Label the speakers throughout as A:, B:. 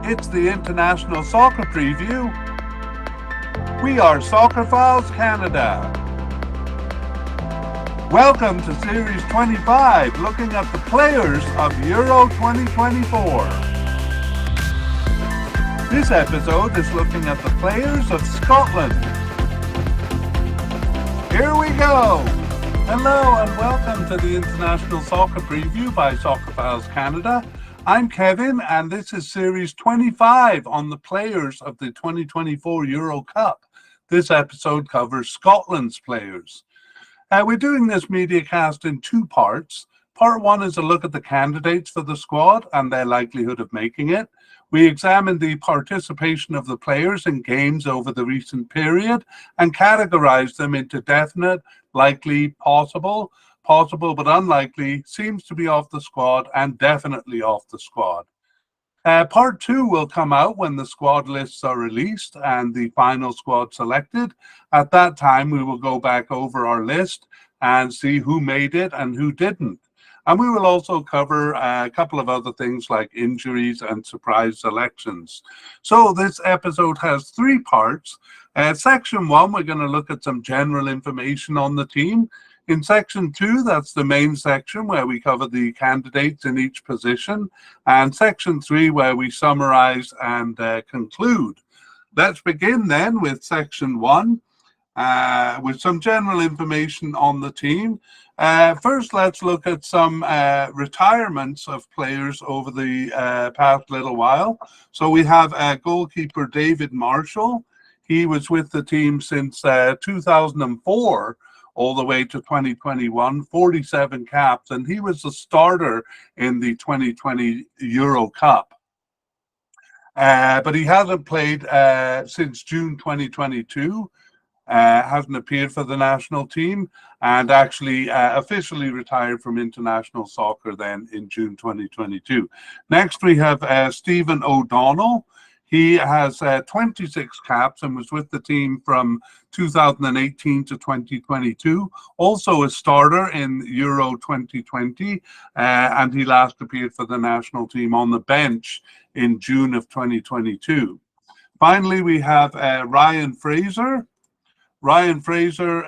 A: It's the International Soccer Preview. We are Soccer Files Canada. Welcome to Series 25, looking at the players of Euro 2024. This episode is looking at the players of Scotland. Here we go. Hello and welcome to the International Soccer Preview by Soccer Files Canada. I'm Kevin and this is Series 25 on the players of the 2024 Euro Cup. This episode covers Scotland's players. We're doing this mediacast in two parts. Part one is a look at the candidates for the squad and their likelihood of making it. We examine the participation of the players in games over the recent period and categorize them into definite, likely, possible but unlikely, seems to be off the squad, and definitely off the squad. Part two will come out when the squad lists are released and the final squad selected. At that time, we will go back over our list and see who made it and who didn't. And we will also cover a couple of other things like injuries and surprise selections. So this episode has three parts. Section one, we're going to look at some general information on the team. In section two, that's the main section where we cover the candidates in each position. And section three, where we summarize and conclude. Let's begin then with section one, with some general information on the team. First, let's look at some retirements of players over the past little while. So we have goalkeeper David Marshall. He was with the team since 2004. All the way to 2021, 47 caps, and he was the starter in the 2020 Euro Cup. But he hasn't played since June 2022, hasn't appeared for the national team, and actually officially retired from international soccer then in June 2022. Next, we have Stephen O'Donnell. He has 26 caps and was with the team from 2018 to 2022. Also a starter in Euro 2020, and he last appeared for the national team on the bench in June of 2022. Finally, we have Ryan Fraser. Ryan Fraser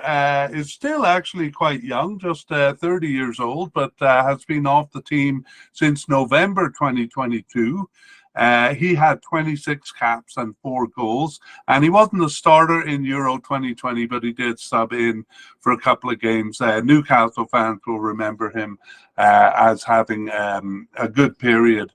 A: is still actually quite young, just 30 years old, but has been off the team since November 2022. He had 26 caps and 4 goals, and he wasn't a starter in Euro 2020, but he did sub in for a couple of games. Newcastle fans will remember him as having a good period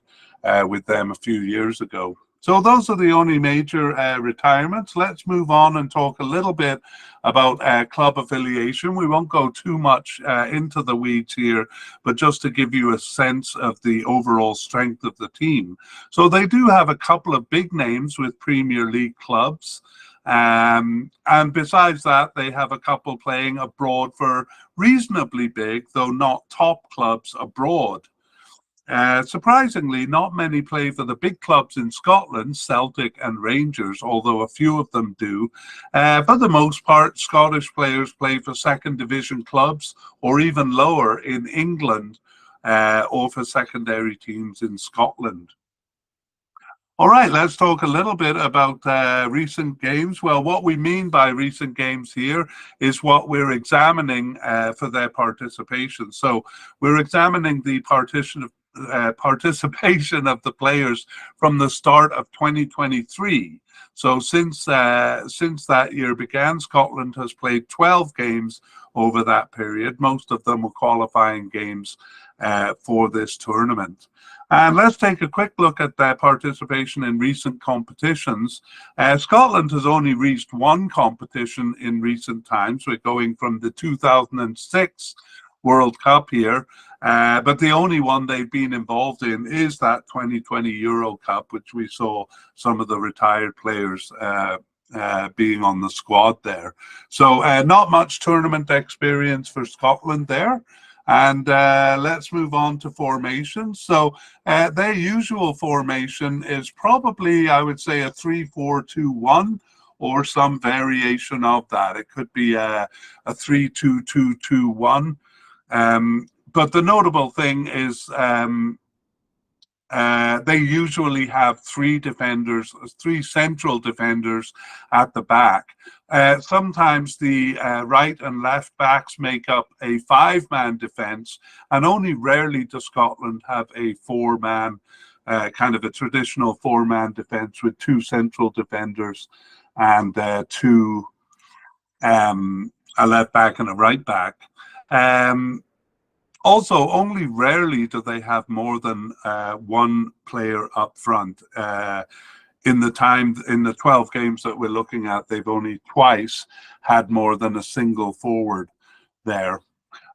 A: with them a few years ago. So those are the only major retirements. Let's move on and talk a little bit about club affiliation. We won't go too much into the weeds here, but just to give you a sense of the overall strength of the team. So they do have a couple of big names with Premier League clubs. And besides that, they have a couple playing abroad for reasonably big, though not top clubs abroad. Surprisingly, not many play for the big clubs in Scotland, Celtic and Rangers, although a few of them do. For the most part, Scottish players play for second division clubs or even lower in England or for secondary teams in Scotland. All right, let's talk a little bit about recent games. Well, what we mean by recent games here is what we're examining for their participation. So we're examining the participation of the players from the start of 2023. So since that year began, Scotland has played 12 games over that period. Most of them were qualifying games for this tournament. And let's take a quick look at their participation in recent competitions. Scotland has only reached one competition in recent times. We're going from the 2006 World Cup here, but the only one they've been involved in is that 2020 Euro Cup, which we saw some of the retired players being on the squad there. So not much tournament experience for Scotland there. And let's move on to formations. So their usual formation is probably, I would say, a 3-4-2-1 or some variation of that. It could be a 3-2-2-2-1. But the notable thing is they usually have three defenders, three central defenders at the back. Sometimes the right and left backs make up a five-man defence, and only rarely does Scotland have a four-man, kind of a traditional four-man defence with two central defenders and a left back and a right back. Also, only rarely do they have more than one player up front. In the 12 games that we're looking at, they've only twice had more than a single forward there.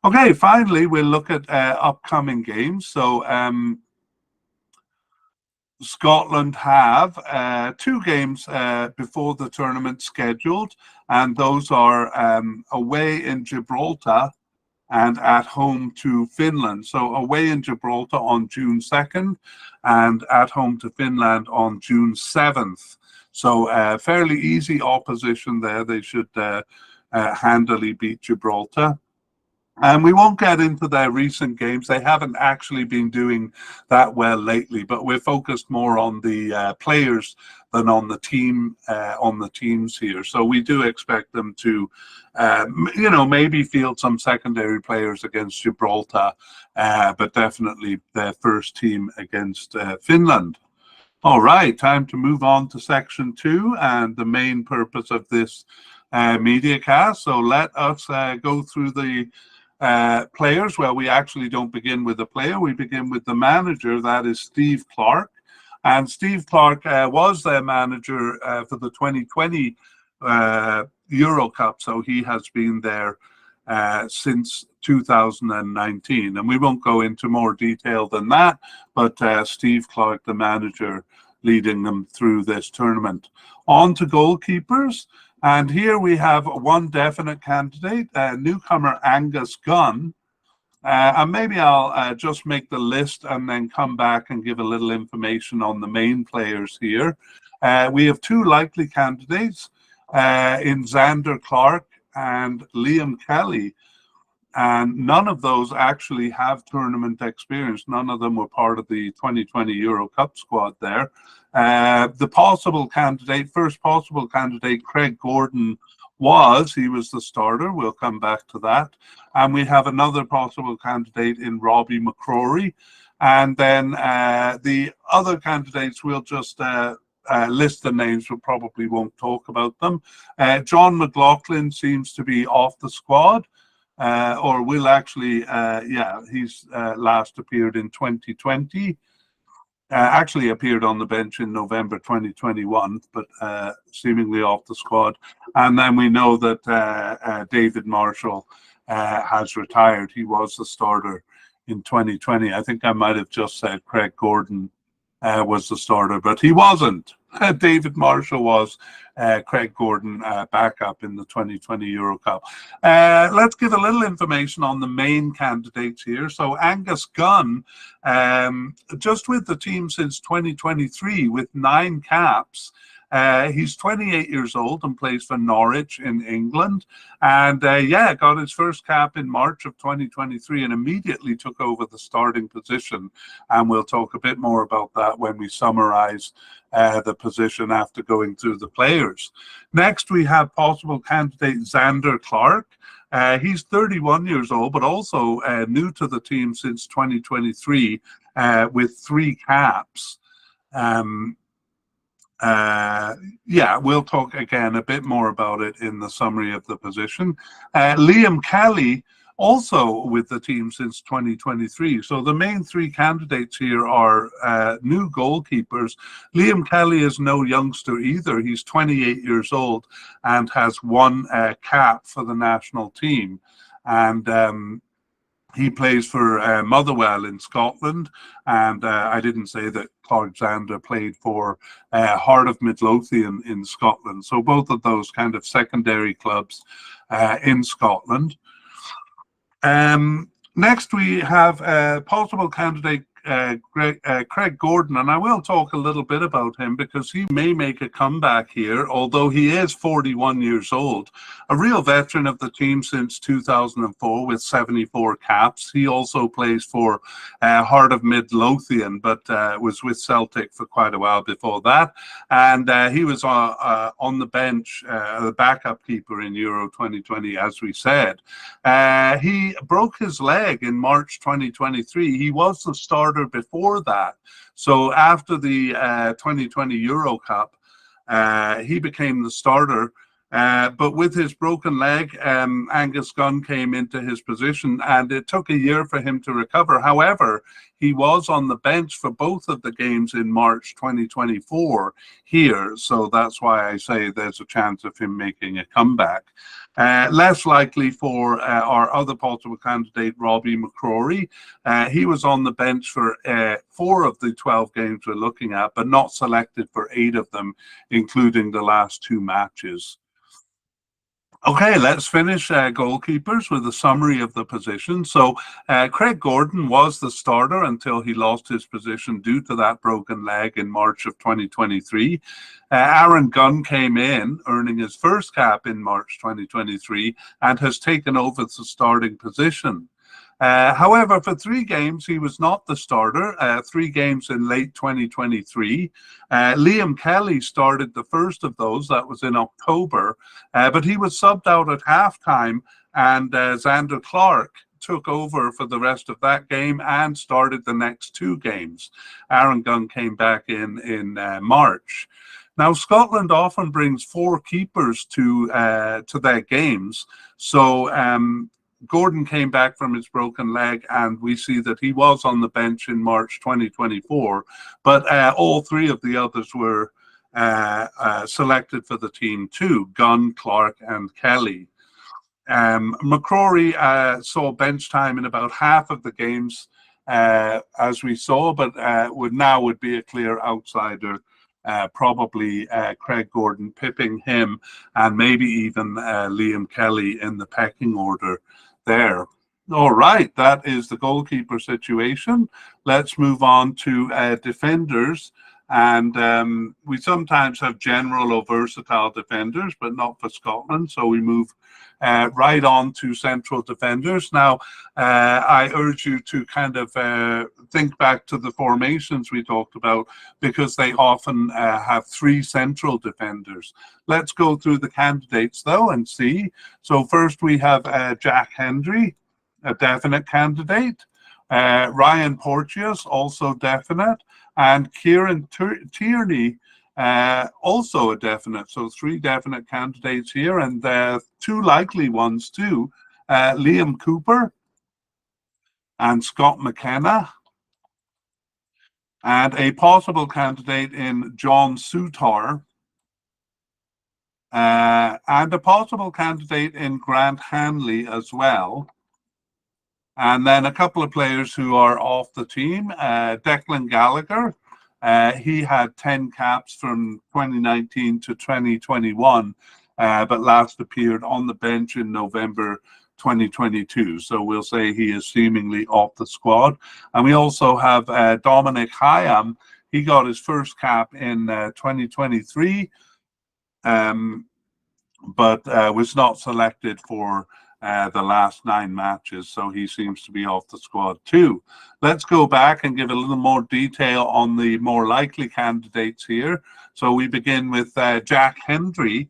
A: Okay, finally, we'll look at upcoming games. So Scotland have two games before the tournament scheduled, and those are away in Gibraltar and at home to Finland. So away in Gibraltar on June 2nd and at home to Finland on June 7th. So fairly easy opposition there. They should handily beat Gibraltar. And we won't get into their recent games. They haven't actually been doing that well lately, but we're focused more on the players than on the teams here. So we do expect them to, maybe field some secondary players against Gibraltar, but definitely their first team against Finland. All right, time to move on to section 2 and the main purpose of this media cast. So let us go through the players. Well, we actually don't begin with the player. We begin with the manager. That is Steve Clarke. And Steve Clarke was their manager for the 2020 Euro Cup. So he has been there since 2019. And we won't go into more detail than that, but Steve Clarke, the manager, leading them through this tournament. On to goalkeepers. And here we have one definite candidate, newcomer Angus Gunn. And maybe I'll just make the list and then come back and give a little information on the main players here. We have two likely candidates in Zander Clark and Liam Kelly. And none of those actually have tournament experience. None of them were part of the 2020 Euro Cup squad there. The possible candidate, first possible candidate, Craig Gordon, he was the starter. We'll come back to that. And we have another possible candidate in Robbie McCrory. And then the other candidates, we'll just list the names, but probably won't talk about them. John McLaughlin seems to be off the squad. Or will actually, he's last appeared in 2020. Actually appeared on the bench in November 2021, but seemingly off the squad. And then we know that David Marshall has retired. He was the starter in 2020. I think I might have just said Craig Gordon was the starter, but he wasn't. David Marshall was. Craig Gordon backup in the 2020 Euro Cup. Let's give a little information on the main candidates here. So Angus Gunn, just with the team since 2023 with 9 caps. He's 28 years old and plays for Norwich in England. And got his first cap in March of 2023 and immediately took over the starting position. And we'll talk a bit more about that when we summarize the position after going through the players. Next, we have possible candidate Zander Clark. He's 31 years old, but also new to the team since 2023 with 3 caps. We'll talk again a bit more about it in the summary of the position. Liam Kelly, also with the team since 2023. So the main 3 candidates here are new goalkeepers. Liam Kelly is no youngster either. He's 28 years old and has 1 cap for the national team. And he plays for Motherwell in Scotland, and I didn't say that Clark Zander played for Heart of Midlothian in Scotland. So both of those kind of secondary clubs in Scotland. Next, we have a possible candidate, Craig Gordon, and I will talk a little bit about him because he may make a comeback here, although he is 41 years old. A real veteran of the team since 2004 with 74 caps. He also plays for Heart of Midlothian, but was with Celtic for quite a while before that. And he was on the bench, the backup keeper in Euro 2020, as we said. He broke his leg in March 2023. He was the starter before that. So after the 2020 Euro Cup, he became the starter. But with his broken leg, Angus Gunn came into his position, and it took a year for him to recover. However, he was on the bench for both of the games in March 2024 here, so that's why I say there's a chance of him making a comeback. Less likely for our other possible candidate, Robbie McCrory. He was on the bench for 4 of the 12 games we're looking at, but not selected for 8 of them, including the last 2 matches. Okay, let's finish goalkeepers with a summary of the position. So Craig Gordon was the starter until he lost his position due to that broken leg in March of 2023. Aaron Gunn came in, earning his first cap in March 2023, and has taken over the starting position. However, for 3 games, he was not the starter, 3 games in late 2023. Liam Kelly started the first of those, that was in October, but he was subbed out at halftime, and Xander Clark took over for the rest of that game and started the next 2 games. Aaron Gunn came back in March. Now, Scotland often brings 4 keepers to their games, so Gordon came back from his broken leg, and we see that he was on the bench in March 2024, but all 3 of the others were selected for the team too, Gunn, Clark, and Kelly. McCrory saw bench time in about half of the games, as we saw, but would be a clear outsider. Probably Craig Gordon pipping him, and maybe even Liam Kelly in the pecking order there. All right, that is the goalkeeper situation. Let's move on to defenders. And we sometimes have general or versatile defenders, but not for Scotland. So we move right on to central defenders. Now, I urge you to kind of think back to the formations we talked about, because they often have 3 central defenders. Let's go through the candidates, though, and see. So first we have Jack Hendry, a definite candidate. Ryan Porteous, also definite. And Kieran Tierney, also a definite. So 3 definite candidates here, and 2 likely ones too. Liam Cooper and Scott McKenna. And a possible candidate in John Soutar. And a possible candidate in Grant Hanley as well. And then a couple of players who are off the team. Declan Gallagher, he had 10 caps from 2019 to 2021, but last appeared on the bench in November 2022. So we'll say he is seemingly off the squad. And we also have Dominic Hyam. He got his first cap in 2023, but was not selected for the last 9 matches, so he seems to be off the squad too. Let's go back and give a little more detail on the more likely candidates here. So we begin with Jack Hendry.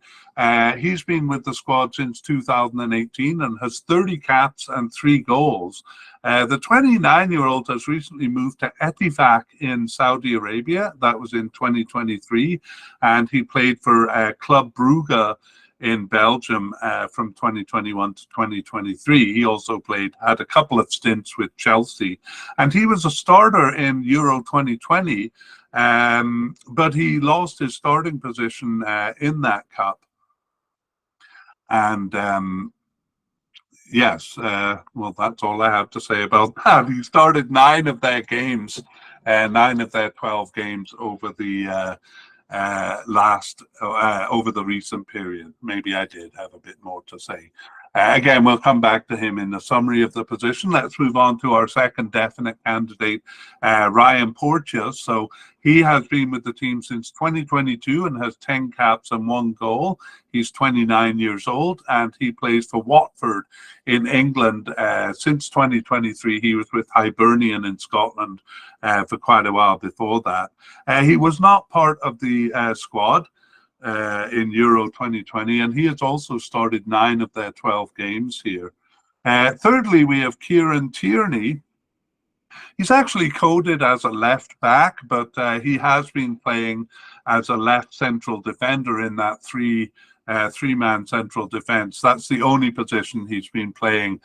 A: He's been with the squad since 2018 and has 30 caps and 3 goals. The 29-year-old has recently moved to Etifak in Saudi Arabia. That was in 2023, and he played for Club Brugge in Belgium from 2021 to 2023. He also had a couple of stints with Chelsea, and he was a starter in Euro 2020, but he lost his starting position in that cup. And yes, well, that's all I have to say about that. He started 9 of their games, 9 of their 12 games over the over the recent period. Maybe I did have a bit more to say. Again, we'll come back to him in the summary of the position. Let's move on to our second definite candidate, Ryan Porteous. So he has been with the team since 2022 and has 10 caps and 1 goal. He's 29 years old and he plays for Watford in England since 2023. He was with Hibernian in Scotland for quite a while before that. He was not part of the squad in Euro 2020, and he has also started 9 of their 12 games here. Thirdly, we have Kieran Tierney. He's actually coded as a left back, but he has been playing as a left central defender in that three-man central defense. That's the only position he's been playing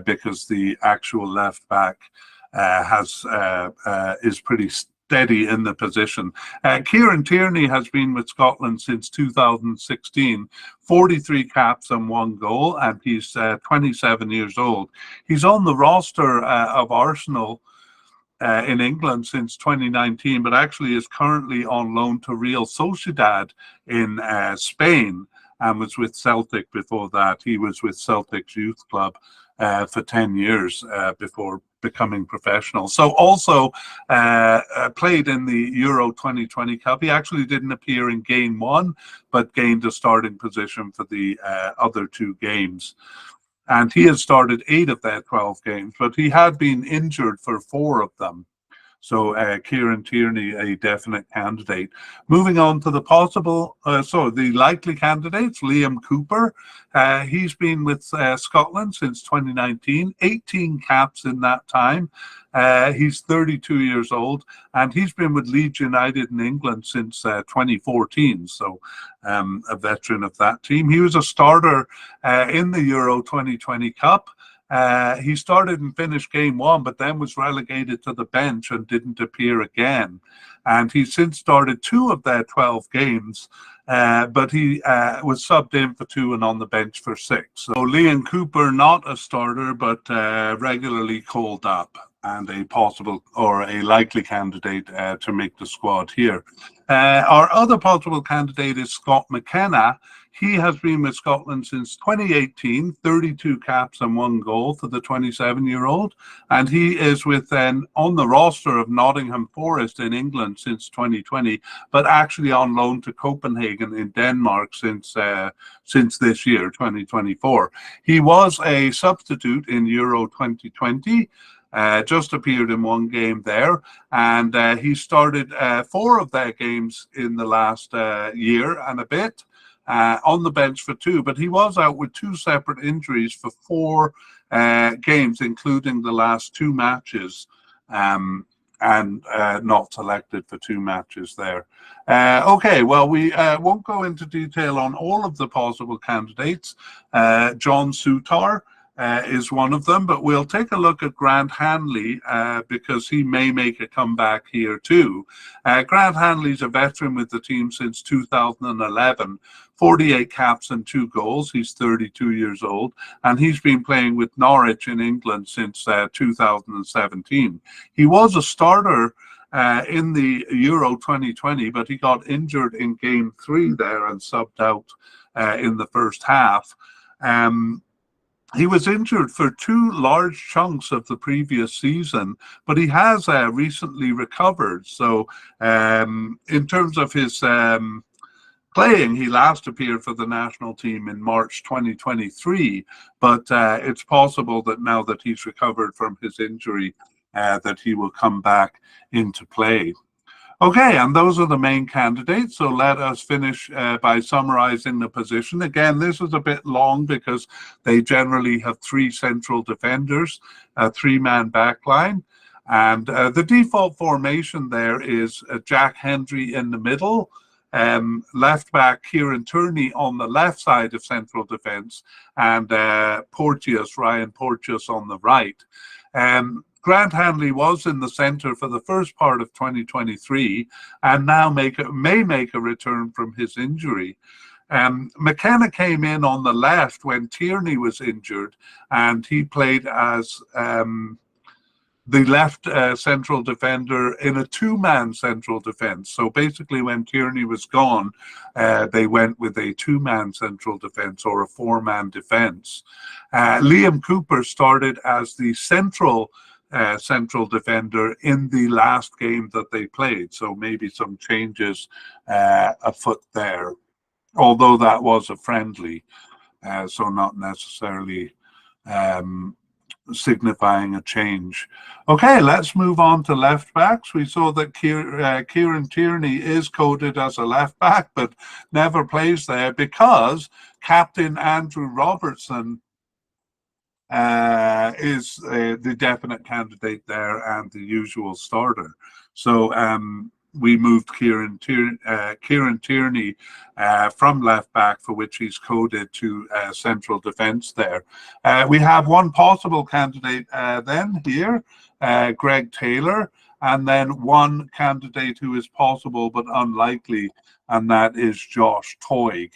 A: because the actual left back is pretty steady in the position. Kieran Tierney has been with Scotland since 2016, 43 caps and 1 goal, and he's 27 years old. He's on the roster of Arsenal in England since 2019, but actually is currently on loan to Real Sociedad in Spain and was with Celtic before that. He was with Celtic's youth club for 10 years before becoming professional. So also played in the Euro 2020 Cup. He actually didn't appear in game 1, but gained a starting position for the other 2 games. And he has started 8 of their 12 games, but he had been injured for 4 of them. So Kieran Tierney, a definite candidate. Moving on to the the likely candidates, Liam Cooper. He's been with Scotland since 2019, 18 caps in that time. He's 32 years old, and he's been with Leeds United in England since 2014, so a veteran of that team. He was a starter in the Euro 2020 Cup. He started and finished game 1, but then was relegated to the bench and didn't appear again. And he's since started 2 of their 12 games, but he was subbed in for 2 and on the bench for 6. So Liam Cooper, not a starter, but regularly called up and a possible or a likely candidate to make the squad here. Our other possible candidate is Scott McKenna. He has been with Scotland since 2018, 32 caps and 1 goal for the 27-year-old. And he is on the roster of Nottingham Forest in England since 2020, but actually on loan to Copenhagen in Denmark since this year, 2024. He was a substitute in Euro 2020. Just appeared in 1 game there, and he started 4 of their games in the last year and a bit, on the bench for 2, but he was out with 2 separate injuries for 4 games, including the last 2 matches, and not selected for 2 matches there. Okay, well, we won't go into detail on all of the possible candidates. John Souttar is one of them, but we'll take a look at Grant Hanley because he may make a comeback here too. Grant Hanley's a veteran with the team since 2011, 48 caps and 2 goals. He's 32 years old, and he's been playing with Norwich in England since 2017. He was a starter in the Euro 2020, but he got injured in game 3 there and subbed out in the first half. He was injured for 2 large chunks of the previous season, but he has recently recovered. So in terms of his playing, he last appeared for the national team in March 2023, but it's possible that now that he's recovered from his injury, that he will come back into play. Okay, and those are the main candidates. So let us finish by summarizing the position. Again, this is a bit long because they generally have 3 central defenders, a 3-man backline. And the default formation there is Jack Hendry in the middle, left back Kieran Tierney on the left side of central defense, and Ryan Porteous on the right. Grant Hanley was in the centre for the first part of 2023 and now may make a return from his injury. McKenna came in on the left when Tierney was injured, and he played as the left central defender in a two-man central defense. So basically, when Tierney was gone, they went with a two-man central defense or a four-man defense. Liam Cooper started as the central defender in the last game that they played. So maybe some changes afoot there, although that was a friendly, so not necessarily signifying a change. Okay, let's move on to left backs. We saw that Kieran Tierney is coded as a left back, but never plays there because captain Andrew Robertson is the definite candidate there and the usual starter. So we moved Kieran Tierney from left back, for which he's coded, to central defence there. We have one possible candidate then here, Greg Taylor, and then one candidate who is possible but unlikely, and that is Josh Toig.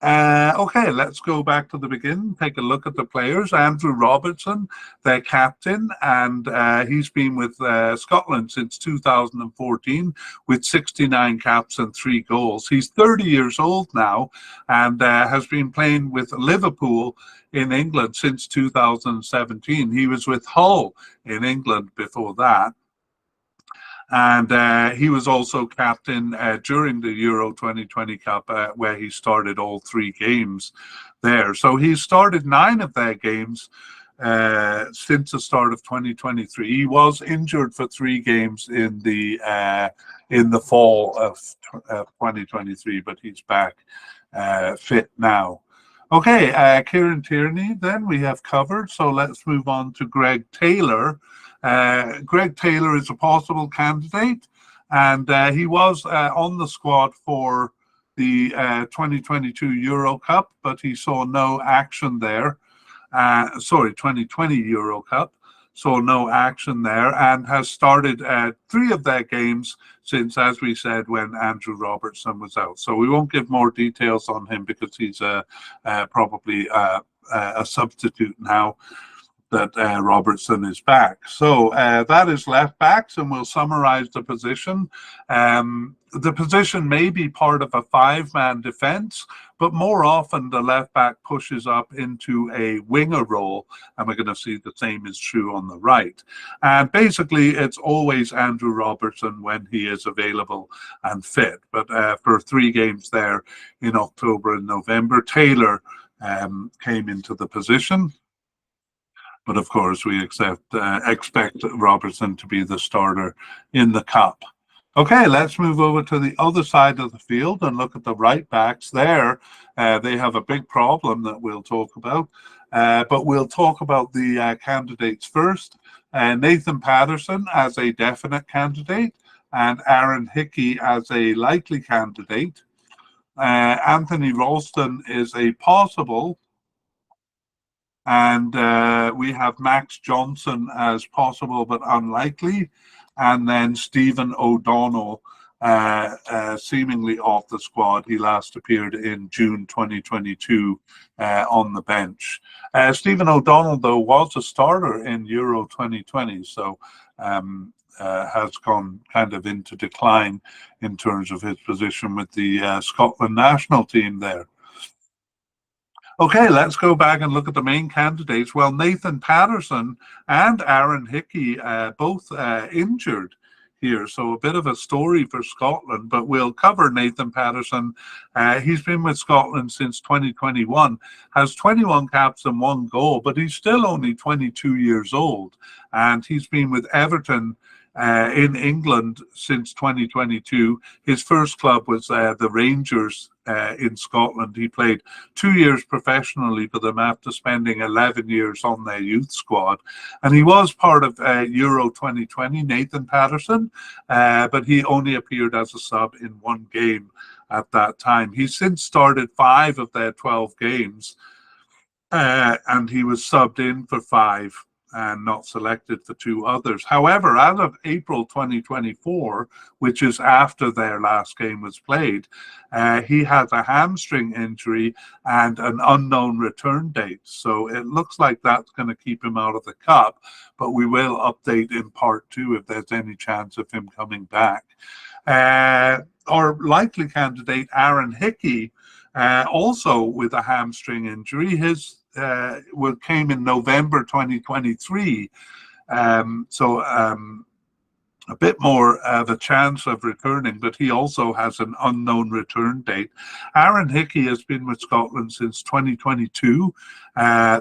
A: Okay, let's go back to the beginning, take a look at the players. Andrew Robertson, their captain, and he's been with Scotland since 2014 with 69 caps and 3 goals. He's 30 years old now and has been playing with Liverpool in England since 2017. He was with Hull in England before that. And he was also captain during the Euro 2020 Cup, where he started all 3 games there. So he's started 9 of their games since the start of 2023. He was injured for 3 games in the fall of 2023, but he's back fit now. Okay, Kieran Tierney then we have covered. So let's move on to Greg Taylor. Greg Taylor is a possible candidate, and he was on the squad for the 2022 Euro Cup, but he saw no action there. 2020 Euro Cup, saw no action there, and has started 3 of their games since, as we said, when Andrew Robertson was out. So we won't give more details on him because he's probably a substitute now that Robertson is back. So that is left backs, and we'll summarize the position. The position may be part of a 5-man defense, but more often the left back pushes up into a winger role, and we're going to see the same is true on the right. And basically, it's always Andrew Robertson when he is available and fit. But for 3 games there in October and November, Taylor came into the position. But of course, we expect Robertson to be the starter in the Cup. Okay, let's move over to the other side of the field and look at the right backs there. They have a big problem that we'll talk about, but we'll talk about the candidates first. Nathan Patterson as a definite candidate and Aaron Hickey as a likely candidate. Anthony Ralston is a possible, and we have Max Johnson as possible but unlikely, and then Stephen O'Donnell seemingly off the squad. He last appeared in June 2022 on the bench. Stephen O'Donnell, though, was a starter in Euro 2020, so has gone kind of into decline in terms of his position with the Scotland national team there. Okay, let's go back and look at the main candidates. Well, Nathan Patterson and Aaron Hickey both injured here, so a bit of a story for Scotland, but we'll cover Nathan Patterson. He's been with Scotland since 2021, has 21 caps and 1 goal, but he's still only 22 years old, and he's been with Everton in England since 2022. His first club was the Rangers in Scotland. He played 2 years professionally for them after spending 11 years on their youth squad. And he was part of Euro 2020, Nathan Patterson, but he only appeared as a sub in 1 game at that time. He's since started 5 of their 12 games, and he was subbed in for 5 and not selected for two others. However, as of April 2024, which is after their last game was played, he has a hamstring injury and an unknown return date. So it looks like that's going to keep him out of the cup, but we will update in part two if there's any chance of him coming back. Our likely candidate, Aaron Hickey, also with a hamstring injury. His came in November 2023. A bit more of a chance of returning, but he also has an unknown return date. Aaron Hickey has been with Scotland since 2022,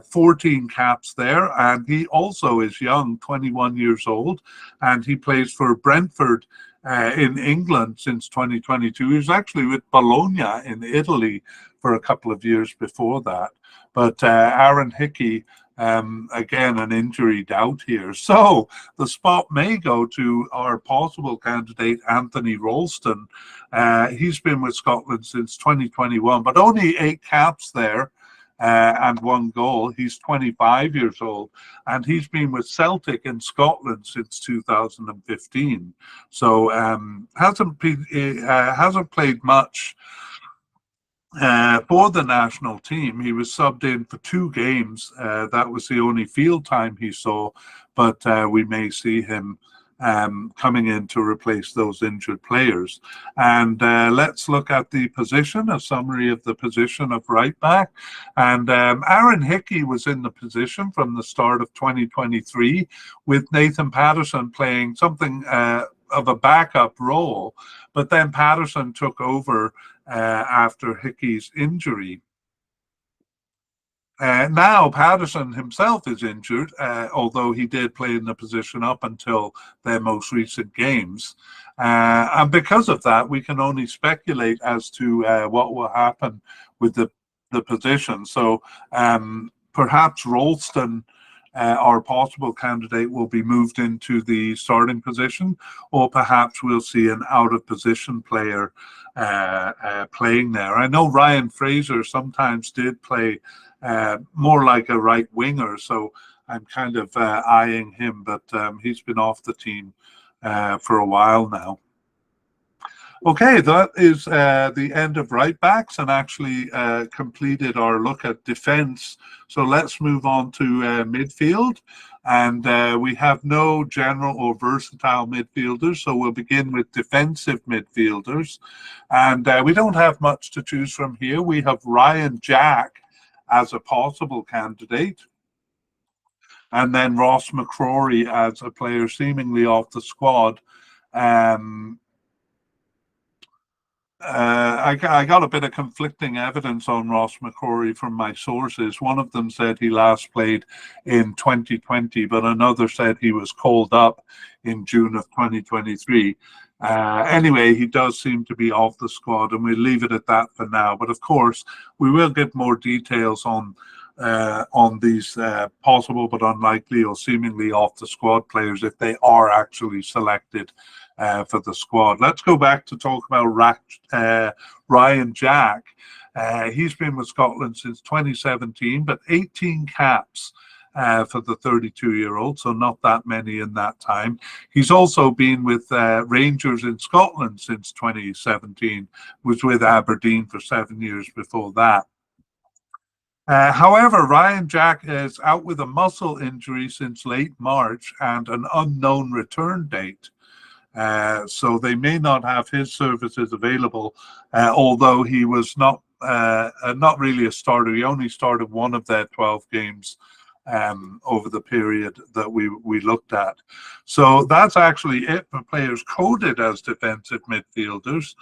A: 14 caps there, and he also is young, 21 years old, and he plays for Brentford in England since 2022. He was actually with Bologna in Italy for a couple of years before that. But Aaron Hickey, again, an injury doubt here. So the spot may go to our possible candidate, Anthony Ralston. He's been with Scotland since 2021, but only 8 caps there and 1 goal. He's 25 years old, and he's been with Celtic in Scotland since 2015. So hasn't played much for the national team. He was subbed in for 2 games. That was the only field time he saw, but we may see him coming in to replace those injured players. And let's look at the position, a summary of the position of right back. And Aaron Hickey was in the position from the start of 2023, with Nathan Patterson playing something of a backup role, but then Patterson took over after Hickey's injury. Now Patterson himself is injured, although he did play in the position up until their most recent games. And because of that, we can only speculate as to what will happen with the position. So perhaps Ralston, our possible candidate, will be moved into the starting position, or perhaps we'll see an out-of-position player playing there. I know Ryan Fraser sometimes did play more like a right winger, so I'm kind of eyeing him, but he's been off the team for a while now. Okay, that is the end of right backs, and actually completed our look at defense. So let's move on to midfield. And we have no general or versatile midfielders, so we'll begin with defensive midfielders. And we don't have much to choose from here. We have Ryan Jack as a possible candidate, and then Ross McCrory as a player seemingly off the squad. I got a bit of conflicting evidence on Ross McCrory from my sources. One of them said he last played in 2020, but another said he was called up in June of 2023. Anyway, he does seem to be off the squad, and we'll leave it at that for now. But of course, we will get more details on these possible but unlikely or seemingly off the squad players if they are actually selected for the squad. Let's go back to talk about Ryan Jack. He's been with Scotland since 2017, but 18 caps for the 32-year-old, so not that many in that time. He's also been with Rangers in Scotland since 2017, was with Aberdeen for 7 years before that. However, Ryan Jack is out with a muscle injury since late March and an unknown return date. So they may not have his services available, although he was not really a starter. He only started one of their 12 games over the period that we looked at. So that's actually it for players coded as defensive midfielders.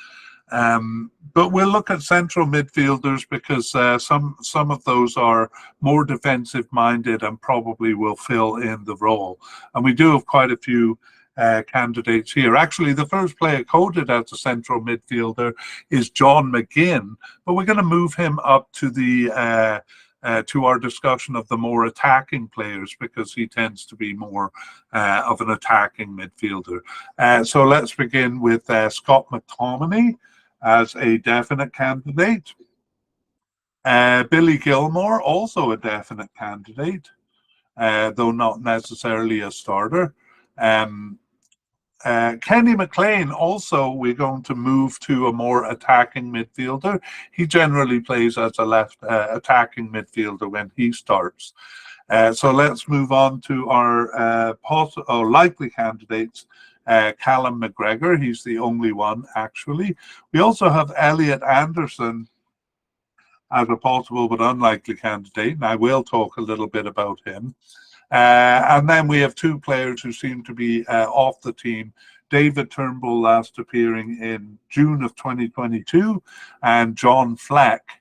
A: But we'll look at central midfielders because some of those are more defensive minded and probably will fill in the role. And we do have quite a few candidates here. Actually, the first player coded as a central midfielder is John McGinn, but we're going to move him up to the to our discussion of the more attacking players because he tends to be more of an attacking midfielder. So let's begin with Scott McTominay as a definite candidate. Billy Gilmore, also a definite candidate. though not necessarily a starter. Kenny McLean, also, we're going to move to a more attacking midfielder. He generally plays as a left attacking midfielder when he starts. So let's move on to our likely candidates. Callum McGregor, he's the only one, actually. We also have Elliot Anderson as a possible but unlikely candidate, and I will talk a little bit about him. And then we have two players who seem to be off the team. David Turnbull, last appearing in June of 2022, and John Fleck,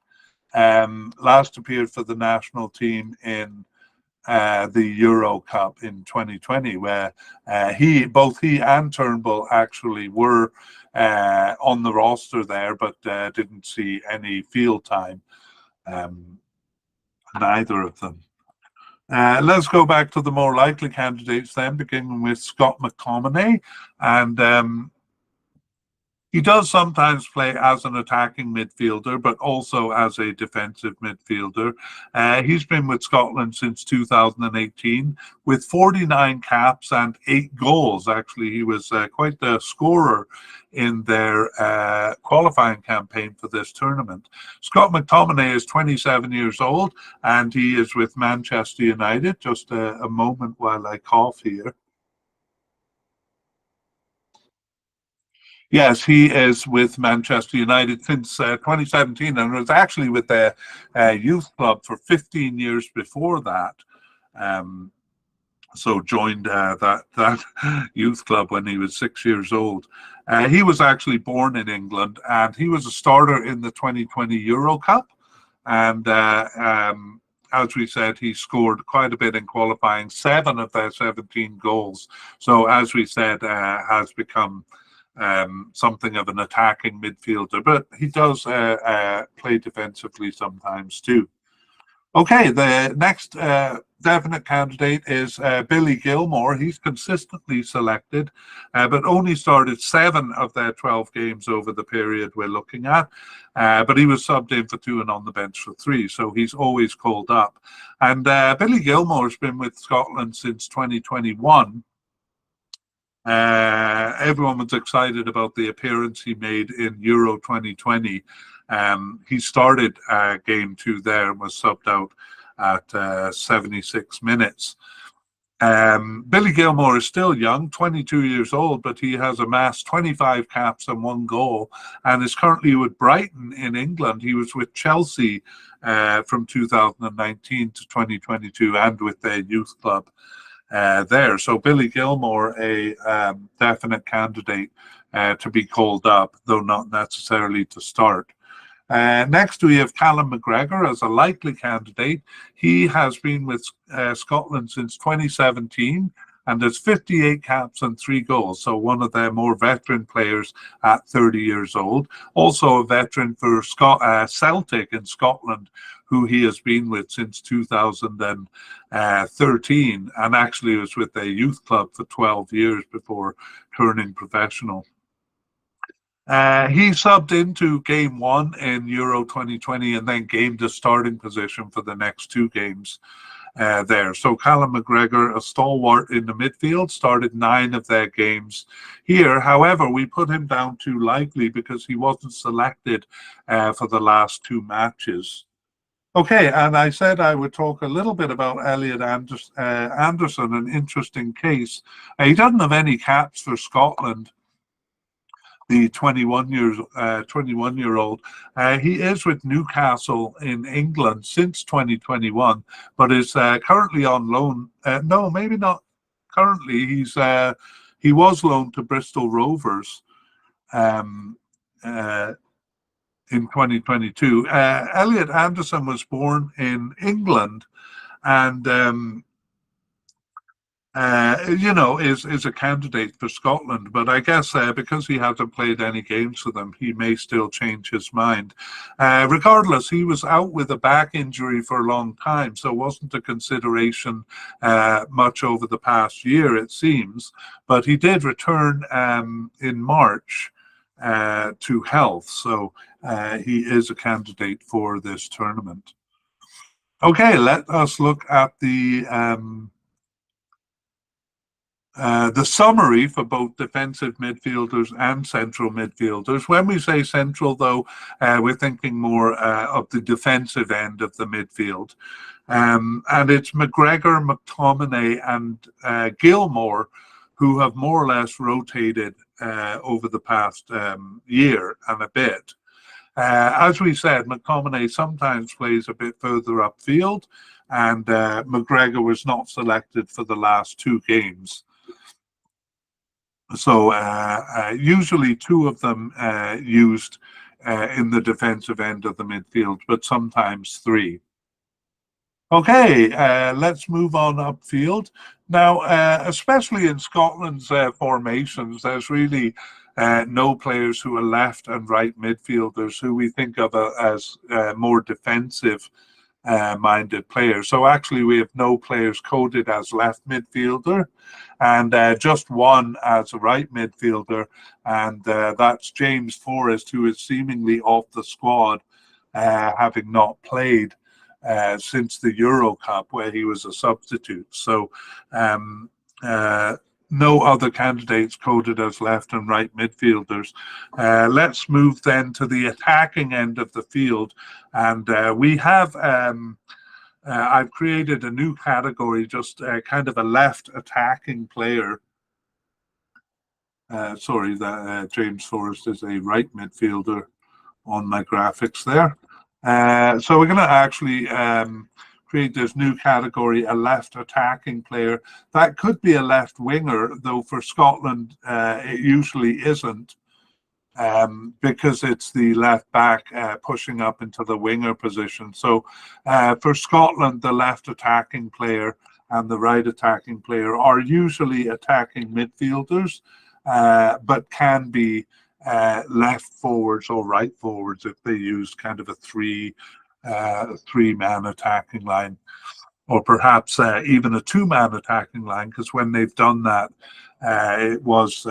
A: last appeared for the national team in the Euro Cup in 2020, where both he and Turnbull actually were on the roster there, but didn't see any field time, neither of them. Let's go back to the more likely candidates then, beginning with Scott McTominay. And he does sometimes play as an attacking midfielder, but also as a defensive midfielder. He's been with Scotland since 2018 with 49 caps and 8 goals. Actually, he was quite the scorer in their qualifying campaign for this tournament. Scott McTominay is 27 years old, and he is with Manchester United. Just a moment while I cough here. Yes, he is with Manchester United since 2017, and was actually with their youth club for 15 years before that. So joined that youth club when he was 6 years old. He was actually born in England, and he was a starter in the 2020 Euro Cup. And as we said, he scored quite a bit in qualifying, 7 of their 17 goals. So as we said, has become something of an attacking midfielder, but he does play defensively sometimes too. Okay, the next definite candidate is Billy Gilmore. He's consistently selected, but only started 7 of their 12 games over the period we're looking at. But he was subbed in for 2 and on the bench for 3, so he's always called up. And Billy Gilmore's been with Scotland since 2021. Everyone was excited about the appearance he made in Euro 2020. He started game 2 there and was subbed out at 76 minutes. Billy Gilmore is still young, 22 years old, but he has amassed 25 caps and 1 goal, and is currently with Brighton in England. He was with Chelsea from 2019 to 2022 and with their youth club there. So Billy Gilmore, a definite candidate to be called up, though not necessarily to start. Next, we have Callum McGregor as a likely candidate. He has been with Scotland since 2017 and has 58 caps and 3 goals. So one of their more veteran players at 30 years old. Also a veteran for Celtic in Scotland, who he has been with since 2013, and actually was with their youth club for 12 years before turning professional. He subbed into game 1 in Euro 2020 and then gained a starting position for the next 2 games there. So Callum McGregor, a stalwart in the midfield, started 9 of their games here. However, we put him down to likely because he wasn't selected for the last 2 matches. Okay, and I said I would talk a little bit about Elliot Anderson, an interesting case. He doesn't have any caps for Scotland, the 21-year-old. He is with Newcastle in England since 2021, but is currently on loan. No, maybe not currently. He was loaned to Bristol Rovers in 2022. Elliot Anderson was born in England, and is a candidate for Scotland. But I guess because he hasn't played any games for them, he may still change his mind. Regardless, he was out with a back injury for a long time, so wasn't a consideration much over the past year, it seems. But he did return in March to health, so he is a candidate for this tournament. Okay, let us look at the summary for both defensive midfielders and central midfielders. When we say central, though, we're thinking more of the defensive end of the midfield. And it's McGregor, McTominay, and Gilmore who have more or less rotated over the past year and a bit. As we said, McTominay sometimes plays a bit further upfield, and McGregor was not selected for the last two games. So usually two of them used in the defensive end of the midfield, but sometimes three. Okay, let's move on upfield. Now, especially in Scotland's formations, there's really no players who are left and right midfielders who we think of as more defensive minded players. So actually, we have no players coded as left midfielder, and just one as a right midfielder, and that's James Forrest, who is seemingly off the squad, having not played since the Euro Cup, where he was a substitute. So no other candidates coded as left and right midfielders. Let's move then to the attacking end of the field. And we have, I've created a new category, just kind of a left attacking player. Sorry, that James Forrest is a right midfielder on my graphics there. So we're going to actually create this new category, a left attacking player. That could be a left winger, though for Scotland it usually isn't, because it's the left back pushing up into the winger position. So for Scotland, the left attacking player and the right attacking player are usually attacking midfielders, but can be left forwards or right forwards if they use kind of a three-man attacking line, or perhaps even a two-man attacking line, because when they've done that, it was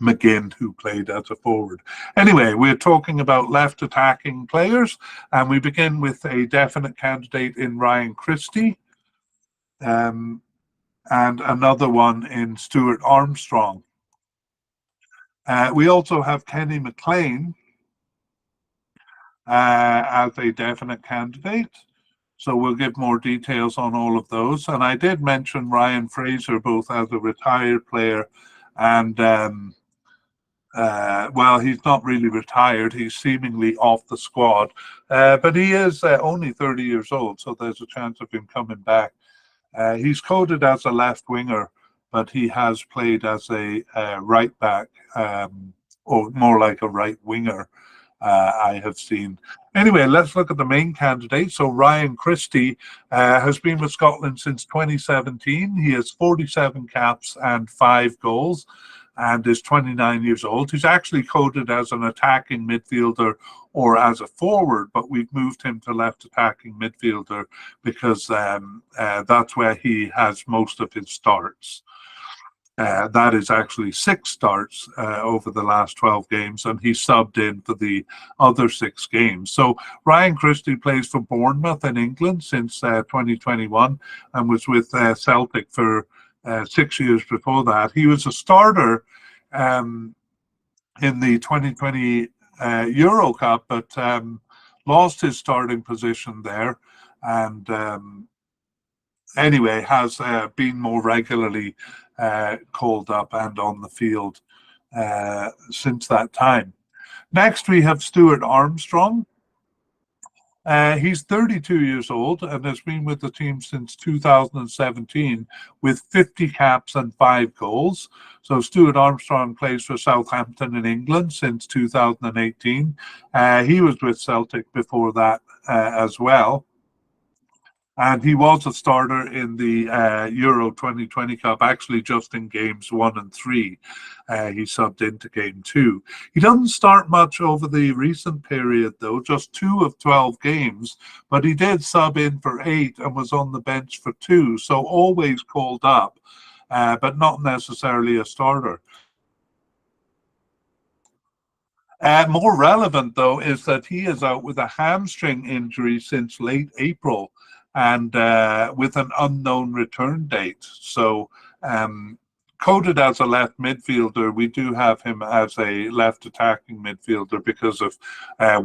A: McGinn who played as a forward. Anyway, we're talking about left attacking players, and we begin with a definite candidate in Ryan Christie, and another one in Stuart Armstrong. We also have Kenny McLean as a definite candidate. So we'll give more details on all of those. And I did mention Ryan Fraser both as a retired player and, well, he's not really retired. He's seemingly off the squad. But he is only 30 years old, so there's a chance of him coming back. He's coded as a left winger, but he has played as a right back, or more like a right winger, I have seen. Anyway, let's look at the main candidate. So Ryan Christie has been with Scotland since 2017. He has 47 caps and 5 goals and is 29 years old. He's actually coded as an attacking midfielder or as a forward, but we've moved him to left attacking midfielder because that's where he has most of his starts. That is actually 6 starts over the last 12 games, and he subbed in for the other 6 games. So Ryan Christie plays for Bournemouth in England since 2021 and was with Celtic for 6 years before that. He was a starter in the 2020 Euro Cup, but lost his starting position there, and anyway, has been more regularly called up and on the field since that time. Next, we have Stuart Armstrong. He's 32 years old and has been with the team since 2017 with 50 caps and 5 goals. So Stuart Armstrong plays for Southampton in England since 2018. He was with Celtic before that as well. And he was a starter in the Euro 2020 Cup, actually just in games 1 and 3. He subbed into game 2. He doesn't start much over the recent period, though, just 2 of 12 games, but he did sub in for 8 and was on the bench for 2, so always called up, but not necessarily a starter. More relevant, though, is that he is out with a hamstring injury since late April and with an unknown return date. So, coded as a left midfielder, we do have him as a left attacking midfielder because of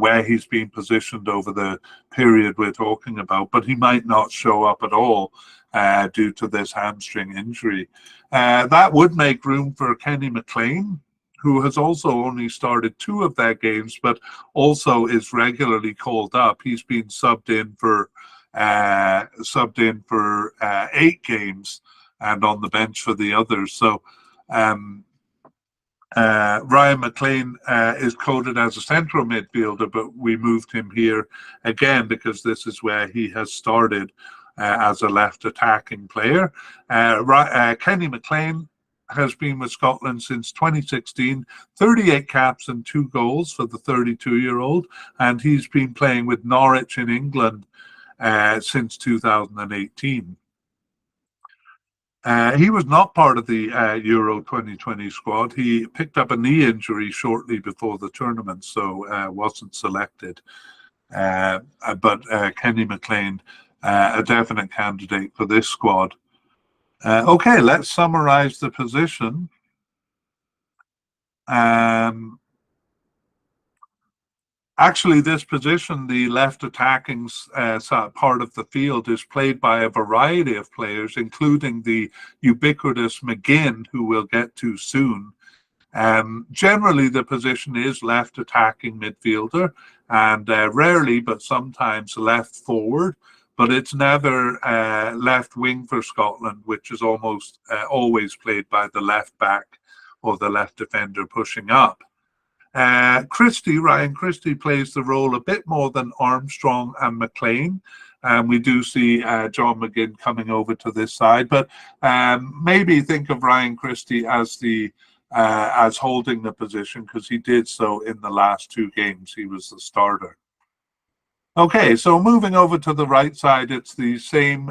A: where he's been positioned over the period we're talking about, but he might not show up at all due to this hamstring injury. That would make room for Kenny McLean, who has also only started 2 of their games, but also is regularly called up. He's been subbed in for 8 games and on the bench for the others. So Ryan McLean is coded as a central midfielder, but we moved him here again because this is where he has started as a left attacking player. Kenny McLean has been with Scotland since 2016, 38 caps and 2 goals for the 32-year-old, and he's been playing with Norwich in England since 2018. He was not part of the Euro 2020 squad. He picked up a knee injury shortly before the tournament, so wasn't selected. But Kenny McLean, a definite candidate for this squad. Okay, let's summarize the position. Actually, this position, the left attacking part of the field, is played by a variety of players, including the ubiquitous McGinn, who we'll get to soon. Generally, the position is left attacking midfielder, and rarely, but sometimes left forward. But it's never left wing for Scotland, which is almost always played by the left back or the left defender pushing up. Ryan Christie plays the role a bit more than Armstrong and McLean. We do see John McGinn coming over to this side, but maybe think of Ryan Christie as holding the position because he did so in the last 2 games. He was the starter. Okay, so moving over to the right side, it's the same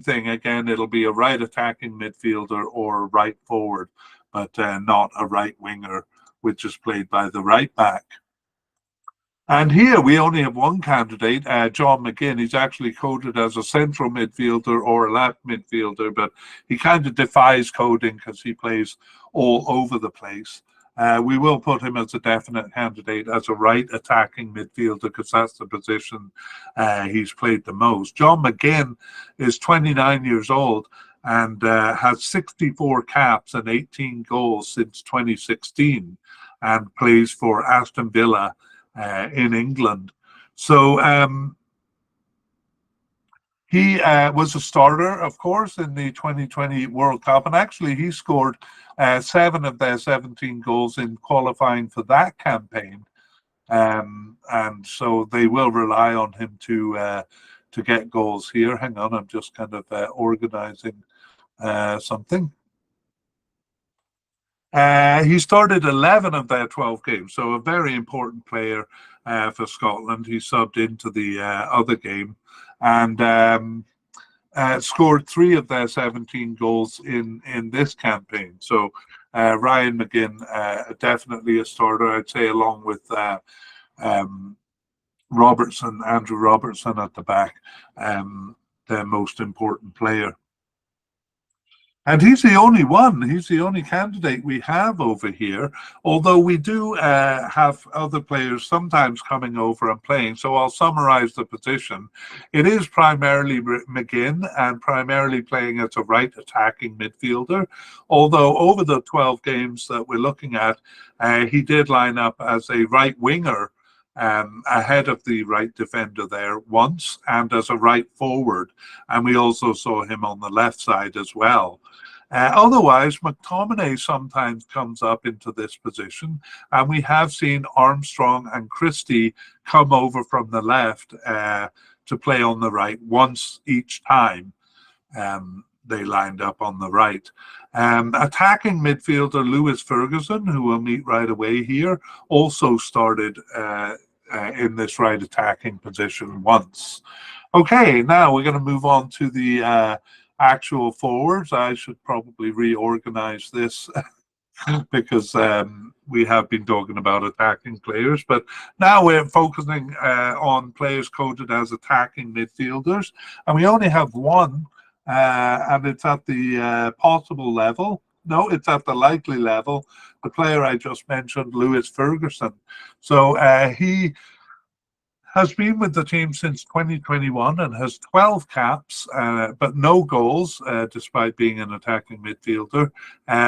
A: thing. Again, it'll be a right attacking midfielder or right forward, but not a right winger, which is played by the right back. And here we only have one candidate, John McGinn. He's actually coded as a central midfielder or a left midfielder, but he kind of defies coding because he plays all over the place. We will put him as a definite candidate as a right attacking midfielder because that's the position he's played the most. John McGinn is 29 years old and has 64 caps and 18 goals since 2016 and plays for Aston Villa in England. So he was a starter, of course, in the 2020 World Cup, and actually he scored 7 of their 17 goals in qualifying for that campaign. And so they will rely on him to get goals here. Hang on, I'm just kind of organizing something. He started 11 of their 12 games, so a very important player for Scotland. He subbed into the other game and scored 3 of their 17 goals in this campaign. So Ryan McGinn, definitely a starter, I'd say, along with Andrew Robertson at the back, their most important player. And he's the only one. He's the only candidate we have over here, although we do have other players sometimes coming over and playing. So I'll summarize the position. It is primarily McGinn and primarily playing as a right attacking midfielder, although over the 12 games that we're looking at, he did line up as a right winger ahead of the right defender there once and as a right forward. And we also saw him on the left side as well. Otherwise, McTominay sometimes comes up into this position, and we have seen Armstrong and Christie come over from the left to play on the right once each time they lined up on the right. Attacking midfielder Lewis Ferguson, who we'll meet right away here, also started in this right attacking position once. Okay, now we're going to move on to the actual forwards. I should probably reorganize this because we have been talking about attacking players, but now we're focusing on players coded as attacking midfielders, and we only have one, and it's at the possible level. No, it's at the likely level. The player I just mentioned, Lewis Ferguson. So he has been with the team since 2021 and has 12 caps, but no goals, despite being an attacking midfielder.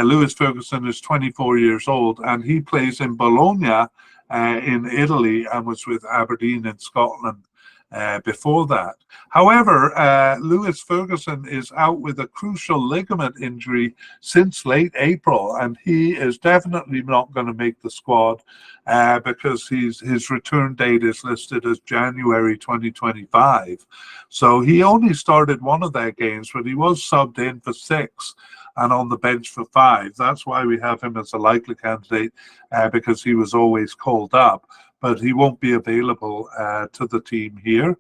A: Lewis Ferguson is 24 years old, and he plays in Bologna in Italy and was with Aberdeen in Scotland before that. However, Lewis Ferguson is out with a crucial ligament injury since late April, and he is definitely not going to make the squad because his return date is listed as January 2025. So he only started one of their games, but he was subbed in for 6 and on the bench for 5. That's why we have him as a likely candidate, because he was always called up, but he won't be available to the team here.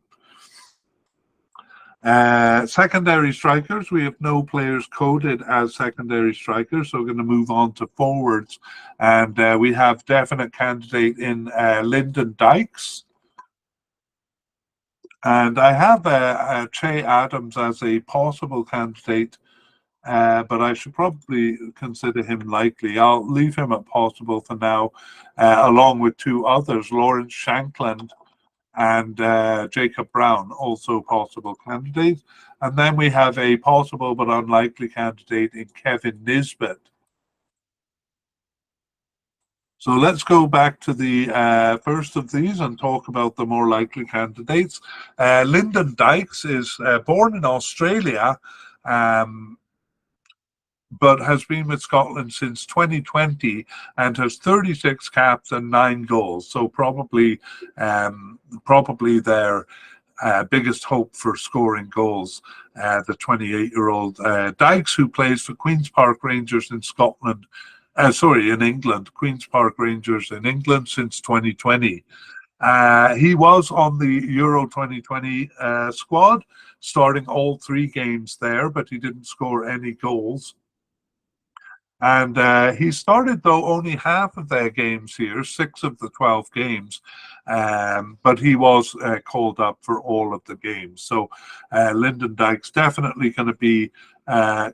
A: Secondary strikers, we have no players coded as secondary strikers, so we're going to move on to forwards, and we have definite candidate in Lyndon Dykes, and I have Che Adams as a possible candidate, but I should probably consider him likely. I'll leave him at possible for now, along with 2 others, Lawrence Shankland and Jacob Brown, also possible candidates. And then we have a possible but unlikely candidate in Kevin Nisbet. So let's go back to the first of these and talk about the more likely candidates. Lyndon Dykes is born in Australia, but has been with Scotland since 2020 and has 36 caps and 9 goals. So probably their biggest hope for scoring goals, the 28-year-old Dykes, who plays for Queen's Park Rangers in Scotland. In England, Queen's Park Rangers in England since 2020. He was on the Euro 2020 squad, starting all 3 games there, but he didn't score any goals. And he started, though, only half of their games here, 6 of the 12 games, but he was called up for all of the games. So Lyndon Dykes definitely going to be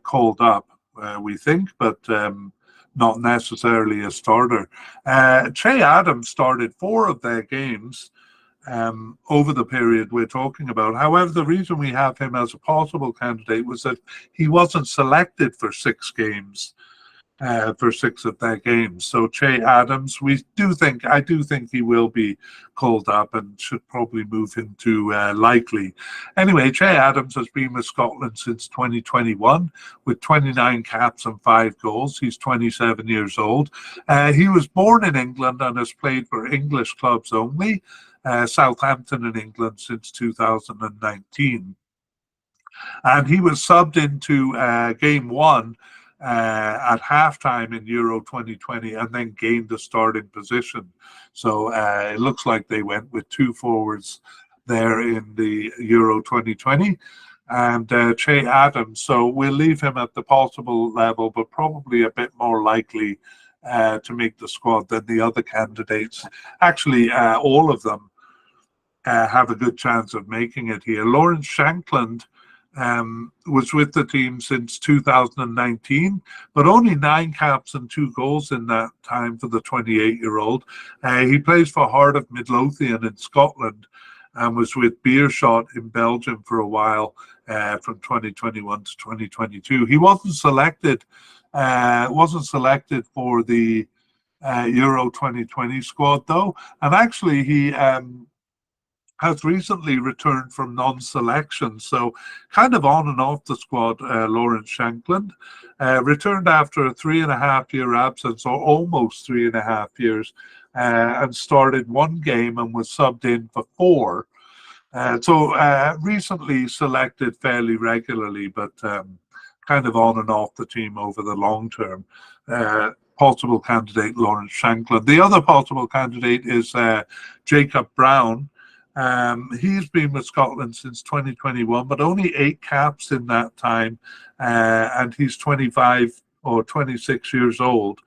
A: called up, we think, but not necessarily a starter. Che Adams started 4 of their games over the period we're talking about. However, the reason we have him as a possible candidate was that he wasn't selected for 6 games. For 6 of their games. So Che Adams, I do think he will be called up and should probably move him to likely. Anyway, Che Adams has been with Scotland since 2021 with 29 caps and 5 goals. He's 27 years old. He was born in England and has played for English clubs only, Southampton in England since 2019. And he was subbed into game 1 at halftime in Euro 2020 and then gained the starting position. So it looks like they went with 2 forwards there in the Euro 2020 and Che Adams. So we'll leave him at the possible level, but probably a bit more likely to make the squad than the other candidates. Actually, all of them have a good chance of making it here. Lawrence Shankland was with the team since 2019, but only 9 caps and 2 goals in that time for the 28-year-old. He plays for Heart of Midlothian in Scotland and was with Beerschot in Belgium for a while from 2021 to 2022. He wasn't selected for the Euro 2020 squad, though, and actually he has recently returned from non-selection, so kind of on and off the squad. Lawrence Shankland returned after a 3.5-year absence, or almost 3.5 years, and started 1 game and was subbed in for 4. So recently selected fairly regularly, but kind of on and off the team over the long term. Possible candidate Lawrence Shankland. The other possible candidate is Jacob Brown. He's been with Scotland since 2021, but only 8 caps in that time, and he's 25 or 26 years old.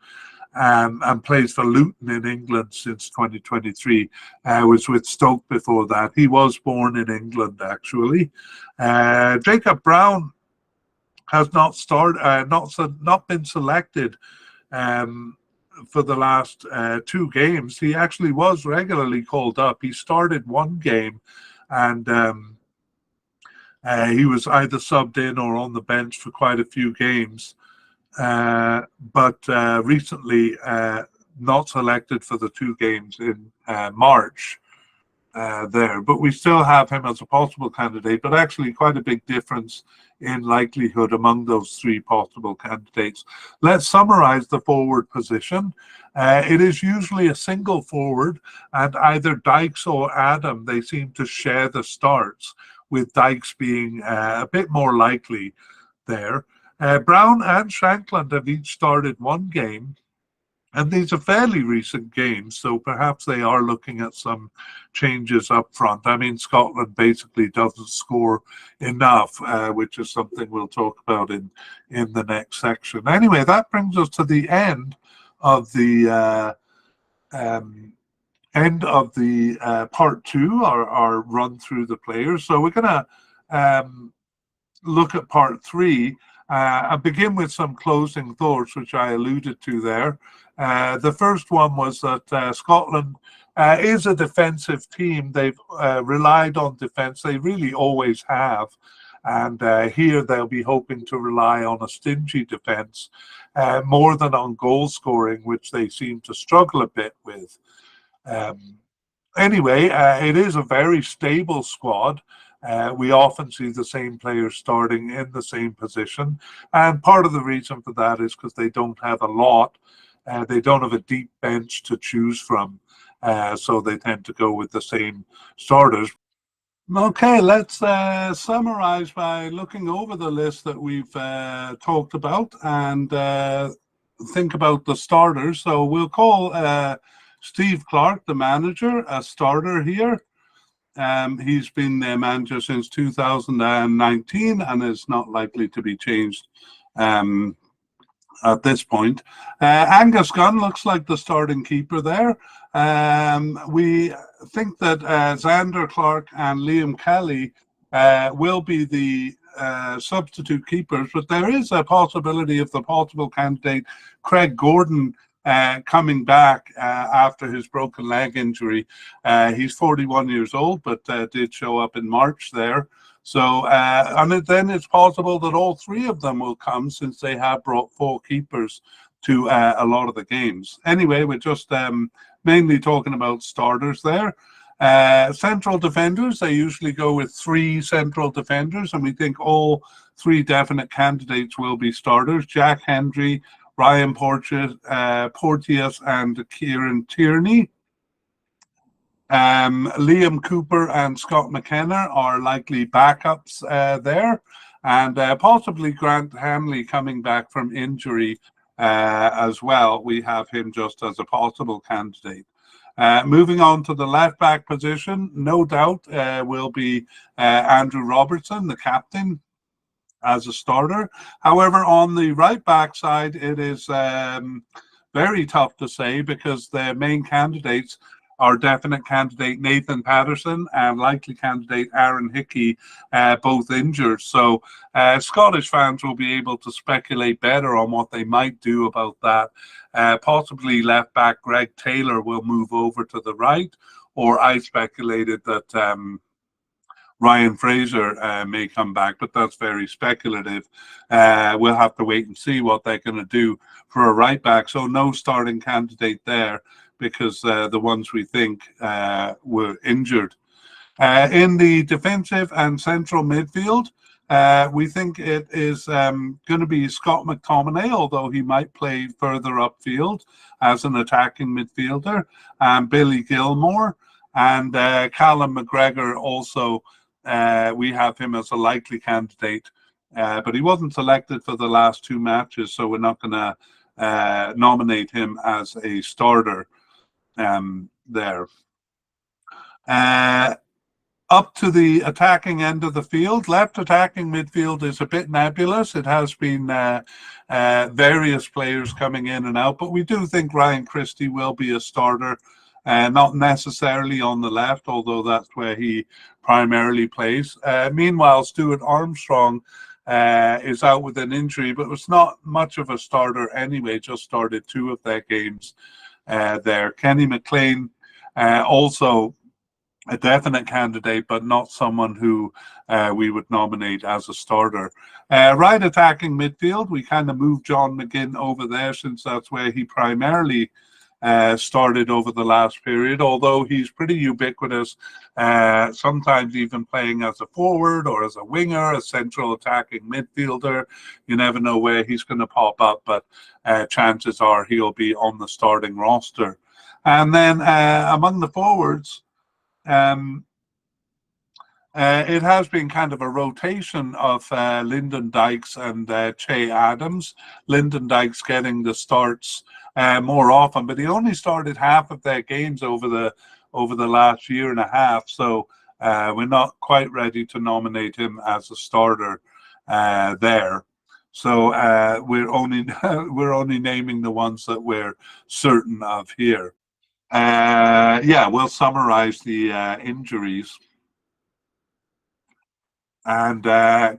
A: And plays for Luton in England since 2023. Was with Stoke before that. He was born in England, actually. Jacob Brown has not been selected for the last 2 games. He actually was regularly called up. He started 1 game, and he was either subbed in or on the bench for quite a few games. But recently not selected for the 2 games in March there. But we still have him as a possible candidate, but actually quite a big difference in likelihood among those 3 possible candidates. Let's summarize the forward position. It is usually a single forward, and either Dykes or Adam, they seem to share the starts, with Dykes being a bit more likely there. Brown and Shankland have each started 1 game, and these are fairly recent games, so perhaps they are looking at some changes up front. I mean, Scotland basically doesn't score enough, which is something we'll talk about in the next section. Anyway, that brings us to the end of the part 2, our run through the players. So we're going to look at part 3. I'll begin with some closing thoughts, which I alluded to there. The first one was that Scotland is a defensive team. They've relied on defence. They really always have. And here they'll be hoping to rely on a stingy defence more than on goal scoring, which they seem to struggle a bit with. Anyway, it is a very stable squad. We often see the same players starting in the same position, and part of the reason for that is because they don't have a lot. They don't have a deep bench to choose from, so they tend to go with the same starters. Okay, let's summarize by looking over the list that we've talked about and think about the starters. So we'll call Steve Clarke, the manager, a starter here. He's been their manager since 2019 and is not likely to be changed at this point. Angus Gunn looks like the starting keeper there. We think that Zander Clark and Liam Kelly will be the substitute keepers, but there is a possibility of the possible candidate Craig Gordon coming back after his broken leg injury. He's 41 years old, but did show up in March there. So, and then it's possible that all 3 of them will come, since they have brought 4 keepers to a lot of the games. Anyway, we're just mainly talking about starters there. Central defenders, they usually go with 3 central defenders, and we think all 3 definite candidates will be starters. Jack Hendry, Ryan Porteous, and Kieran Tierney. Liam Cooper and Scott McKenna are likely backups there, and possibly Grant Hanley coming back from injury as well. We have him just as a possible candidate. Moving on to the left back position, no doubt will be Andrew Robertson, the captain, as a starter. However, on the right back side, it is very tough to say, because the main candidates are definite candidate Nathan Patterson and likely candidate Aaron Hickey, both injured. So Scottish fans will be able to speculate better on what they might do about that. Possibly left back Greg Taylor will move over to the right, or I speculated that Ryan Fraser may come back, but that's very speculative. We'll have to wait and see what they're going to do for a right back. So no starting candidate there, because the ones we think were injured. In the defensive and central midfield, we think it is going to be Scott McTominay, although he might play further upfield as an attacking midfielder, and Billy Gilmore, and Callum McGregor also. We have him as a likely candidate, but he wasn't selected for the last 2 matches, so we're not going to nominate him as a starter there. Up to the attacking end of the field, left attacking midfield is a bit nebulous. It has been various players coming in and out, but we do think Ryan Christie will be a starter, not necessarily on the left, although that's where he primarily plays. Meanwhile, Stuart Armstrong is out with an injury, but was not much of a starter anyway, just started 2 of their games there. Kenny McLean also a definite candidate, but not someone who we would nominate as a starter. Right attacking midfield, we kind of moved John McGinn over there since that's where he primarily started over the last period, although he's pretty ubiquitous, sometimes even playing as a forward or as a winger, a central attacking midfielder. You never know where he's going to pop up, but chances are he'll be on the starting roster. And then among the forwards, it has been kind of a rotation of Lyndon Dykes and Che Adams. Lyndon Dykes getting the starts more often, but he only started half of their games over the last year and a half. So we're not quite ready to nominate him as a starter there. So we're only naming the ones that we're certain of here. Yeah, we'll summarize the injuries. And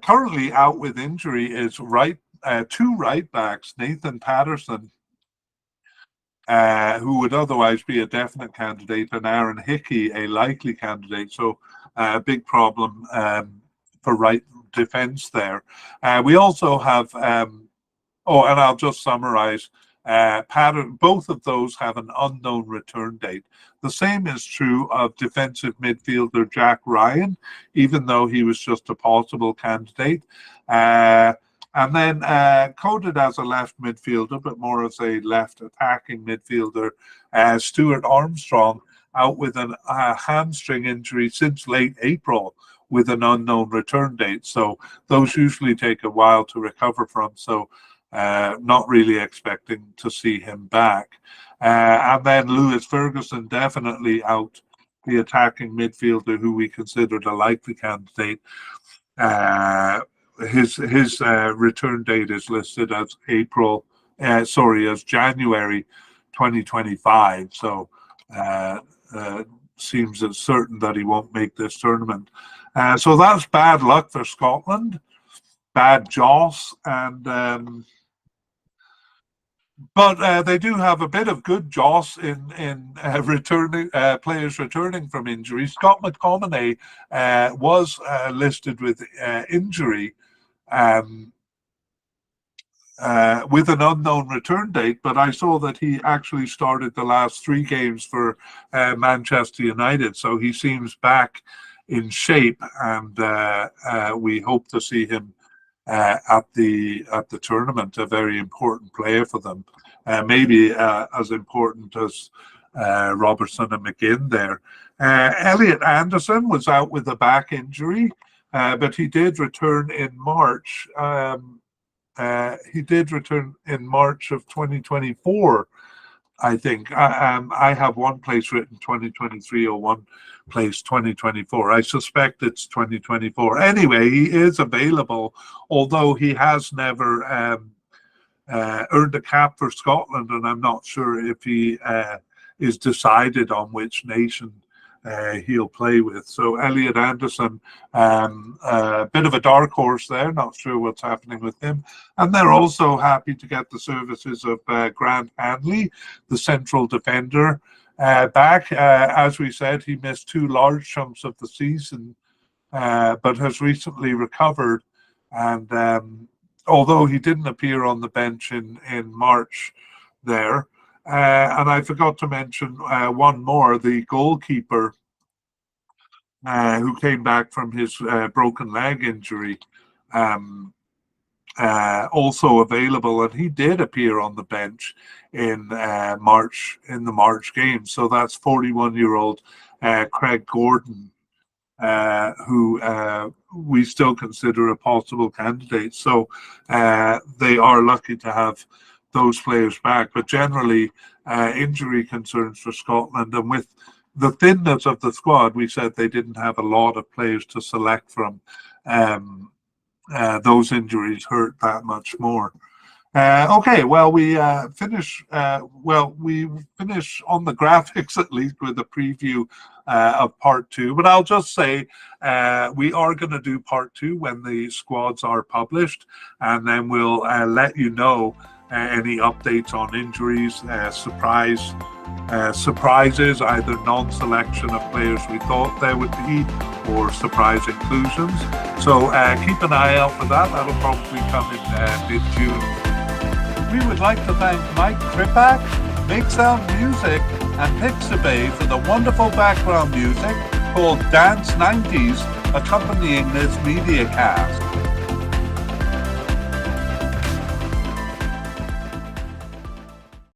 A: currently out with injury is 2 right backs, Nathan Patterson, who would otherwise be a definite candidate, and Aaron Hickey, a likely candidate. So a big problem for right defense there. We also have, and I'll just summarize, both of those have an unknown return date. The same is true of defensive midfielder Jack Ryan, even though he was just a possible candidate. And then coded as a left midfielder, but more as a left attacking midfielder, Stuart Armstrong, out with a hamstring injury since late April with an unknown return date. So those usually take a while to recover from. So not really expecting to see him back. And then Lewis Ferguson definitely out, the attacking midfielder who we considered a likely candidate. His return date is listed as as January 2025. So seems it's certain that he won't make this tournament. So that's bad luck for Scotland, bad joss, and but they do have a bit of good joss in returning players returning from injury. Scott McTominay was listed with injury with an unknown return date, but I saw that he actually started the last 3 games for Manchester United, so he seems back in shape, and we hope to see him at the tournament, a very important player for them, maybe as important as Robertson and McGinn there. Elliot Anderson was out with a back injury, but he did return in March. He did return in March of 2024, I think. I have one place written 2023 or one place 2024. I suspect it's 2024. Anyway, he is available, although he has never earned a cap for Scotland, and I'm not sure if he is decided on which nation he'll play with. So Elliot Anderson, a bit of a dark horse there, not sure what's happening with him. And they're also happy to get the services of Grant Hanley, the central defender, back. As we said, he missed 2 large chunks of the season, but has recently recovered. And although he didn't appear on the bench in March there, and I forgot to mention one more, the goalkeeper who came back from his broken leg injury, also available, and he did appear on the bench in the March game. So that's 41-year-old Craig Gordon, who we still consider a possible candidate. So they are lucky to have those players back, but generally injury concerns for Scotland, and with the thinness of the squad, we said they didn't have a lot of players to select from. Those injuries hurt that much more. Okay, well, we finish on the graphics, at least, with a preview of part 2. But I'll just say we are going to do part 2 when the squads are published, and then we'll let you know any updates on injuries, surprises, either non-selection of players we thought there would be, or surprise inclusions. So keep an eye out for that. That'll probably come in mid-June. We would like to thank Mike Kripak, Make Sound Music, and Pixabay for the wonderful background music called Dance 90s accompanying this mediacast.